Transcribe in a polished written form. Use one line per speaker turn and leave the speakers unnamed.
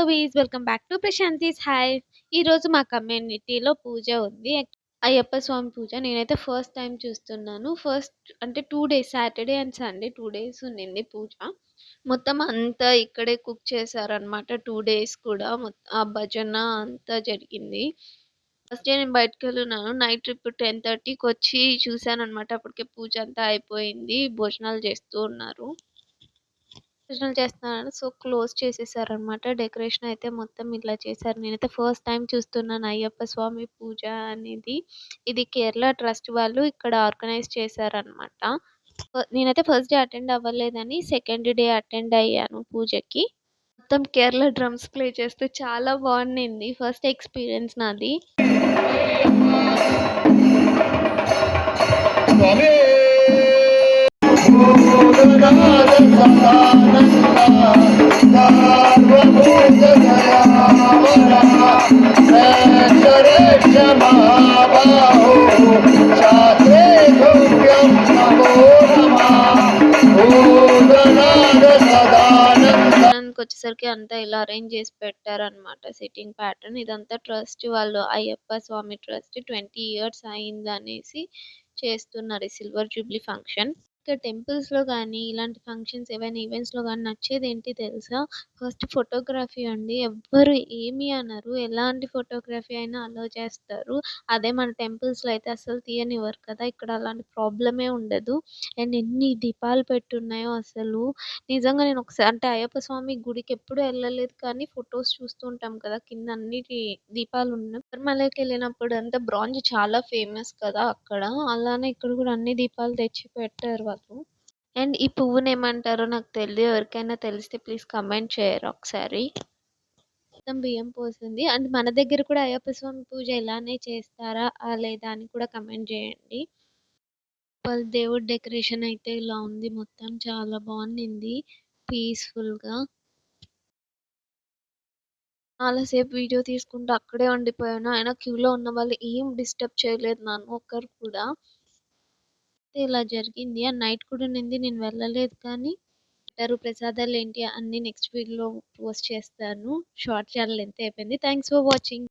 వీస్ welcome back to Prashanti's hi. ఈరోజు మా కమ్యూనిటీలో పూజ ఉంది. అయ్యప్ప స్వామి పూజ. నేనైతే ఫస్ట్ టైం చూస్తున్నాను. ఫస్ట్ అంటే 2 days Saturday and Sunday 2 days ఉండింది పూజ. మొత్తం అంతా ఇక్కడే కుక్ చేశారనమాట. 2 డేస్ కూడా ఆ భజన అంతా జరిగింది. ఫస్ట్ డే నేను బయటకెళ్ళున్నాను. నైట్ ట్రిప్ 10:30కి వచ్చి చూశాననమాట. అప్పటికే పూజ అంతా అయిపోయింది. భోజనాలు చేస్తూ ఉన్నారు. భోజనాలు చేస్తున్నాను. So, close చేసేసారనమాట. డెకరేషన్ అయితే మొత్తం ఇలా చేశారు. నేనైతే ఫస్ట్ టైం చూస్తున్నాను అయ్యప్ప స్వామి పూజ అనేది. ఇది కేరళ ట్రస్ట్ వాళ్ళు ఇక్కడ ఆర్గనైజ్ చేశారనమాట. నేనైతే ఫస్ట్ డే అటెండ్ అవ్వలేదని సెకండ్ డే అటెండ్ అయ్యాను పూజకి. మొత్తం కేరళ డ్రమ్స్ ప్లే చేస్తూ చాలా బాగుండింది. ఫస్ట్ ఎక్స్పీరియన్స్ నాది. వచ్చేసరికి అంతా ఇలా అరేంజ్ చేసి పెట్టారనమాట. సిట్టింగ్ ప్యాటర్న్ ఇదంతా ట్రస్ట్ వాళ్ళు అయ్యప్ప స్వామి ట్రస్ట్ 20 ఇయర్స్ అయింది అనేసి చేస్తున్నారు ఈ సిల్వర్ జూబ్లీ ఫంక్షన్. ఇక్కడ టెంపుల్స్‌లో గానీ, ఇలాంటి ఫంక్షన్స్ ఏవైనా ఈవెంట్స్‌లో గానీ నచ్చేదేంటి తెలుసా? ఫస్ట్ ఫోటోగ్రఫీ అండి. ఎవ్వరు ఏమి అనరు. ఎలాంటి ఫోటోగ్రఫీ అయినా అలో చేస్తారు. అదే మన టెంపుల్స్‌లో అయితే అస్సలు తీయనివ్వరు కదా! ఇక్కడ అలాంటి ప్రాబ్లమే ఉండదు. అండ్ ఎన్ని దీపాలు పెట్టున్నాయో అసలు. నిజంగా నేను ఒకసారి అంటే అయ్యప్ప స్వామి గుడికి ఎప్పుడు ఎళ్ళలేదు కానీ ఫోటోస్ చూస్తూ ఉంటాం కదా! కింద అన్నిటి దీపాలున్నాయి. శబరిమలకెళ్ళినప్పుడు అంతా బ్రాంజ్ చాలా ఫేమస్ కదా అక్కడ. అలానే ఇక్కడ కూడా అన్ని దీపాలు తెచ్చి పెట్టారు వాళ్ళు. అండ్ ఈ పువ్వునేమంటారో నాకు తెలీదు. ఎవరికైనా తెలిస్తే ప్లీజ్ కామెంట్ చేయరా ఒకసారి. మొత్తం బియ్యం పోసింది. అండ్ మన దగ్గర కూడా అయ్యప్ప స్వామి పూజ ఇలానే చేస్తారా లేదా అని కూడా కామెంట్ చేయండి. దేవుడి డెకరేషన్ అయితే ఇలా ఉంది. మొత్తం చాలా బాగుండింది పీస్‌ఫుల్‌గా. చాలా సేపు వీడియో తీసుకుంటూ అక్కడే ఉండిపోయాను. అయినా క్యూలో ఉన్న వాళ్ళు ఏం డిస్టర్బ్ చేయలేదు నన్ను ఒక్కరు కూడా. ఇలా జరిగింది. అండ్ నైట్ కూడా ఉండింది. నేను వెళ్ళలేదు కానీ ప్రసాదాలు ఏంటి అన్నీ నెక్స్ట్ వీడియోలో పోస్ట్ చేస్తాను. షార్ట్ చాలా లెంత్ అయిపోయింది. Thanks for watching.